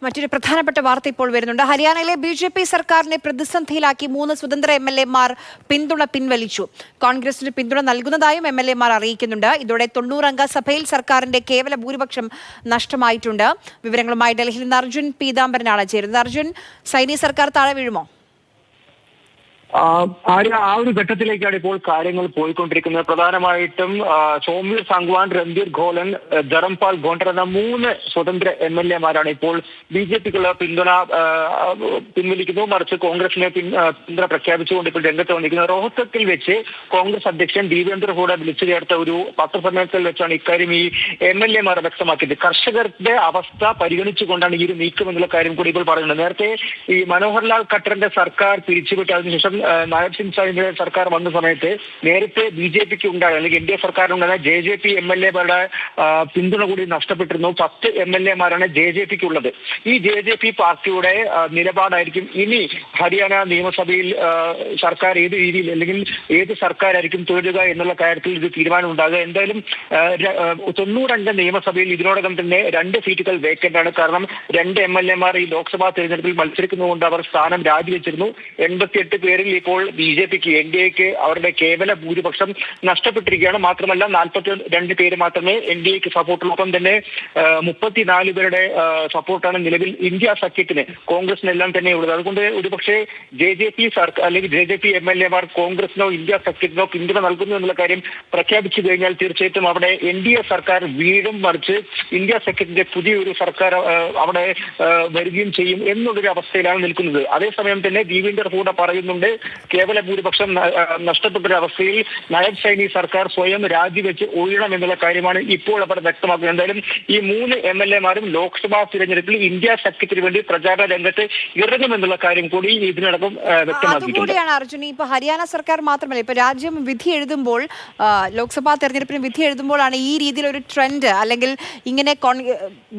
മറ്റൊരു പ്രധാനപ്പെട്ട വാർത്ത ഇപ്പോൾ വരുന്നുണ്ട്. ഹരിയാനയിലെ ബി.ജെ.പി. സർക്കാരിനെ പ്രതിസന്ധിയിലാക്കി 3 സ്വതന്ത്ര എം.എൽ.എമാർ പിന്തുണ പിൻവലിച്ചു. കോൺഗ്രസിന് പിന്തുണ നൽകുന്നതായും എം.എൽ.എമാർ അറിയിക്കുന്നുണ്ട്. ഇതോടെ 90-അംഗ സഭയിൽ സർക്കാരിന്റെ കേവല ഭൂരിപക്ഷം നഷ്ടമായിട്ടുണ്ട്. വിവരങ്ങളുമായി ഡൽഹിയിൽ നിന്ന് അർജുൻ പീതാംബരനാണ് ചേരുന്നത്. അർജുൻ, സൈനി സർക്കാർ താഴെ വീഴുമോ? ആ ഒരു ഘട്ടത്തിലേക്കാണ് ഇപ്പോൾ കാര്യങ്ങൾ പോയിക്കൊണ്ടിരിക്കുന്നത്. പ്രധാനമായിട്ടും സൗമ്യ സംഗ്വാൻ, രൺധീർ ഘോലൻ, ധരംപാൽ ഗോണ്ടർ എന്ന 3 സ്വതന്ത്ര എം.എൽ.എമാരാണ് ഇപ്പോൾ ബി.ജെ.പിക്കുള്ള പിന്തുണ പിൻവലിക്കുന്നു. മറിച്ച് കോൺഗ്രസിനെ പിന്തുണ പ്രഖ്യാപിച്ചുകൊണ്ട് ഇപ്പോൾ രംഗത്ത് വന്നിരിക്കുന്നത്. റോഹ്തക്കിൽ വെച്ച് കോൺഗ്രസ് അധ്യക്ഷൻ ദേവേന്ദ്ര ഹൂഡ വിളിച്ചു ചേർത്ത ഒരു പത്രസമ്മേളനത്തിൽ വെച്ചാണ് ഇക്കാര്യം ഈ എം.എൽ.എമാർ വ്യക്തമാക്കിയത്. കർഷകരുടെ അവസ്ഥ പരിഗണിച്ചുകൊണ്ടാണ് ഈ ഒരു നീക്കം എന്നുള്ള കാര്യം കൂടി ഇപ്പോൾ പറയുന്നത്. നേരത്തെ ഈ മനോഹർലാൽ ഖട്ടറിന്റെ സർക്കാർ പിരിച്ചുവിട്ട് അതിനുശേഷം നായബ് സിംഗ് സാഹിബിന്റെ സർക്കാർ വന്ന സമയത്ത് നേരത്തെ ബി.ജെ.പിക്ക് ഉണ്ടായ അല്ലെങ്കിൽ എൻ.ഡി.എ സർക്കാരിനുണ്ടായ ജെ.ജെ.പി എം.എൽ.എമാരുടെ പിന്തുണ കൂടി നഷ്ടപ്പെട്ടിരുന്നു. 10 എം.എൽ.എമാരാണ് ജെ.ജെ.പിക്ക് ഉള്ളത്. ഈ ജെ.ജെ.പി പാർട്ടിയുടെ നിലപാടായിരിക്കും ഇനി ഹരിയാന നിയമസഭയിൽ സർക്കാർ ഏത് രീതിയിൽ അല്ലെങ്കിൽ ഏത് സർക്കാരായിരിക്കും തുടരുക എന്നുള്ള കാര്യത്തിൽ ഇത് തീരുമാനം ഉണ്ടാകുക. എന്തായാലും 90-അംഗ നിയമസഭയിൽ ഇതിനോടകം തന്നെ 2 സീറ്റുകൾ വേക്കന്റ് ആണ്. കാരണം 2 എം.എൽ.എമാർ ഈ ലോക്സഭാ തെരഞ്ഞെടുപ്പിൽ മത്സരിക്കുന്നതുകൊണ്ട് അവർ സ്ഥാനം രാജിവെച്ചിരുന്നു. 88 പേരിൽ ഇപ്പോൾ ബി.ജെ.പിക്ക് എൻ.ഡി.എക്ക് അവരുടെ കേവല ഭൂരിപക്ഷം നഷ്ടപ്പെട്ടിരിക്കുകയാണ്. മാത്രമല്ല 42 പേര് മാത്രമേ എൻ.ഡി.എക്ക് സപ്പോർട്ടുള്ളൊപ്പം തന്നെ 34 പേരുടെ സപ്പോർട്ടാണ് നിലവിൽ ഇന്ത്യ സഖ്യത്തിന്, കോൺഗ്രസിനെല്ലാം തന്നെ ഉള്ളത്. അതുകൊണ്ട് ഒരുപക്ഷെ ജെ.ജെ.പി സർക്കാർ അല്ലെങ്കിൽ ജെ.ജെ.പി എം.എൽ.എമാർ കോൺഗ്രസിനോ ഇന്ത്യ സഖ്യത്തിനോ പിന്തുണ നൽകുന്നു എന്നുള്ള കാര്യം പ്രഖ്യാപിച്ചു കഴിഞ്ഞാൽ തീർച്ചയായിട്ടും അവിടെ എൻ.ഡി.എ സർക്കാർ വീണ്ടും മറിച്ച് ഇന്ത്യ സഖ്യത്തിന്റെ പുതിയൊരു സർക്കാർ അവിടെ വരികയും ചെയ്യും എന്നുള്ളൊരു അവസ്ഥയിലാണ് നിൽക്കുന്നത്. അതേസമയം തന്നെ ദേവേന്ദ്ര ഹൂഡ പറയുന്നുണ്ട് കേവല ഭൂരിപക്ഷം നഷ്ടപ്പെട്ടൊരവസ്ഥയിൽ നായബ് സൈനി സർക്കാർ സ്വയം രാജിവെച്ച് ഒഴിയണം എന്നുള്ള കാര്യമാണ് ഇപ്പോൾ അവർ വ്യക്തമാക്കുന്നത്. എന്തായാലും ഈ 3 എം.എൽ.എമാരും ലോക്സഭാ തിരഞ്ഞെടുപ്പിൽ ഇന്ത്യ സഖ്യത്തിന് വേണ്ടി പ്രചാരണ രംഗത്ത് ഇറങ്ങുമെന്നുള്ള കാര്യം കൂടി ഇതിനടക്കം വ്യക്തമാക്കിയിട്ടുണ്ട്. അർജുൻ, ഇപ്പൊ ഹരിയാന സർക്കാർ മാത്രമല്ല, ഇപ്പൊ രാജ്യം വിധി എഴുതുമ്പോൾ, ലോക്സഭാ തെരഞ്ഞെടുപ്പിന് വിധി എഴുതുമ്പോഴാണ് ഈ രീതിയിൽ ഒരു ട്രെൻഡ് അല്ലെങ്കിൽ ഇങ്ങനെ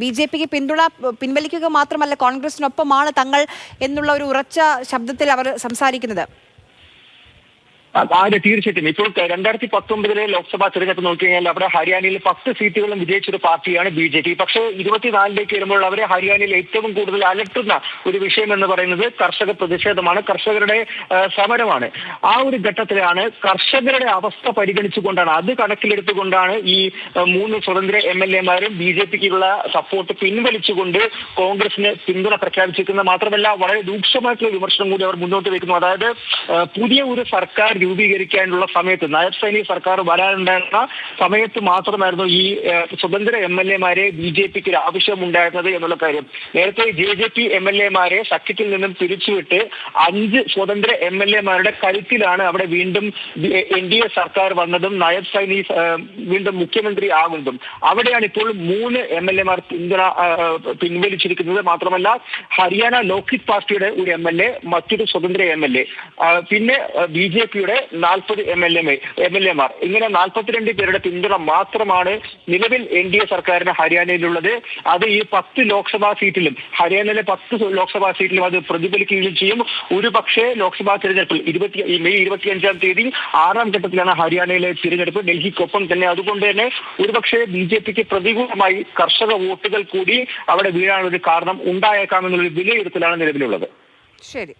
ബി.ജെ.പിക്ക് പിന്തുണ പിൻവലിക്കുക മാത്രമല്ല കോൺഗ്രസിനൊപ്പമാണ് തങ്ങൾ എന്നുള്ള ഒരു ഉറച്ച ശബ്ദത്തിൽ അവർ സംസാരിക്കുന്നത്. തീർച്ചയായിട്ടും ഇപ്പോൾ 2019 ലോക്സഭാ തെരഞ്ഞെടുപ്പ് നോക്കിക്കഴിഞ്ഞാൽ അവിടെ ഹരിയാനയിൽ 10 സീറ്റുകളും വിജയിച്ചൊരു പാർട്ടിയാണ് ബി.ജെ.പി. പക്ഷേ 24ലേക്ക് വരുമ്പോൾ അവരെ ഹരിയാനയിൽ ഏറ്റവും കൂടുതൽ അലട്ടുന്ന ഒരു വിഷയം എന്ന് പറയുന്നത് കർഷക പ്രതിഷേധമാണ്, കർഷകരുടെ സമരമാണ്. ആ ഒരു ഘട്ടത്തിലാണ് കർഷകരുടെ അവസ്ഥ പരിഗണിച്ചുകൊണ്ടാണ്, അത് കണക്കിലെടുത്തുകൊണ്ടാണ് ഈ 3 സ്വതന്ത്ര എം.എൽ.എമാരും ബി.ജെ.പിക്കുള്ള സപ്പോർട്ട് പിൻവലിച്ചുകൊണ്ട് കോൺഗ്രസിന് പിന്തുണ പ്രഖ്യാപിച്ചിരിക്കുന്നത്. മാത്രമല്ല വളരെ രൂക്ഷമായിട്ടുള്ള വിമർശനം കൂടി അവർ മുന്നോട്ട് വയ്ക്കുന്നു. അതായത് പുതിയ ഒരു സർക്കാർ രൂപീകരിക്കാനുള്ള സമയത്ത് നായബ് സൈനി സർക്കാർ വരാനുണ്ടായിരുന്ന സമയത്ത് മാത്രമായിരുന്നു ഈ സ്വതന്ത്ര എം.എൽ.എമാരെ ബി.ജെ.പിക്ക് ആവശ്യമുണ്ടായിരുന്നത് എന്നുള്ള കാര്യം. നേരത്തെ ജെ.ജെ.പി എം.എൽ.എമാരെ സഖ്യത്തിൽ നിന്നും പിരിച്ചുവിട്ട് 5 സ്വതന്ത്ര എം.എൽ.എമാരുടെ കരുത്തിലാണ് അവിടെ വീണ്ടും എൻ.ഡി.എ സർക്കാർ വന്നതും നായബ് സൈനി വീണ്ടും മുഖ്യമന്ത്രി ആകുന്നതും. അവിടെയാണ് ഇപ്പോൾ 3 എം.എൽ.എമാർ പിന്തുണ പിൻവലിച്ചിരിക്കുന്നത്. മാത്രമല്ല ഹരിയാന ലോക്ഹിത് പാർട്ടിയുടെ ഒരു എം.എൽ.എ, മറ്റൊരു സ്വതന്ത്ര എം.എൽ.എ, പിന്നെ ബി.ജെ.പിയുടെ 40 എം.എൽ.എമാർ, ഇങ്ങനെ 42 പേരുടെ പിന്തുണ മാത്രമാണ് നിലവിൽ എൻ.ഡി.എ സർക്കാരിന് ഹരിയാനയിലുള്ളത്. അത് ഈ 10 ലോക്സഭാ സീറ്റിലും ഹരിയാനയിലെ 10 ലോക്സഭാ സീറ്റിലും അത് പ്രതിഫലിക്കുകയും ചെയ്യും. ഒരു പക്ഷേ ലോക്സഭാ തിരഞ്ഞെടുപ്പിൽ മെയ് 25-ാം തീയതി 6ാം ഘട്ടത്തിലാണ് ഹരിയാനയിലെ തിരഞ്ഞെടുപ്പ്, ഡൽഹിക്കൊപ്പം തന്നെ. അതുകൊണ്ട് തന്നെ ഒരുപക്ഷെ ബി.ജെ.പിക്ക് പ്രതികൂലമായി കർഷക വോട്ടുകൾ കൂടി അവിടെ വീഴാനൊരു കാരണം ഉണ്ടായേക്കാമെന്നുള്ളൊരു വിലയിരുത്തലാണ് നിലവിലുള്ളത്. ശരി,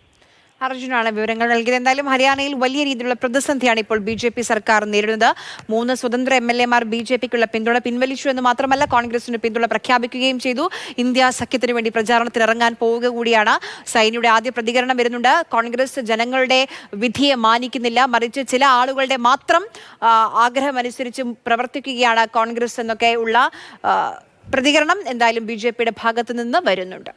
അർജുനാണ് വിവരങ്ങൾ നൽകിയത്. എന്തായാലും ഹരിയാനയിൽ വലിയ രീതിയിലുള്ള പ്രതിസന്ധിയാണ് ഇപ്പോൾ ബി.ജെ.പി സർക്കാർ നേരിടുന്നത്. 3 സ്വതന്ത്ര എം.എൽ.എമാർ ബി.ജെ.പിക്കുള്ള പിന്തുണ പിൻവലിച്ചു എന്ന് മാത്രമല്ല കോൺഗ്രസിന് പിന്തുണ പ്രഖ്യാപിക്കുകയും ചെയ്തു. ഇന്ത്യ സഖ്യത്തിന് വേണ്ടി പ്രചാരണത്തിന് ഇറങ്ങാൻ പോവുക കൂടിയാണ്. സൈനിയുടെ ആദ്യ പ്രതികരണം വരുന്നുണ്ട്. കോൺഗ്രസ് ജനങ്ങളുടെ വിധിയെ മാനിക്കുന്നില്ല, മറിച്ച് ചില ആളുകളുടെ മാത്രം ആഗ്രഹമനുസരിച്ച് പ്രവർത്തിക്കുകയാണ് കോൺഗ്രസ് എന്നൊക്കെ ഉള്ള പ്രതികരണം എന്തായാലും ബി.ജെ.പിയുടെ ഭാഗത്ത് നിന്ന് വരുന്നുണ്ട്.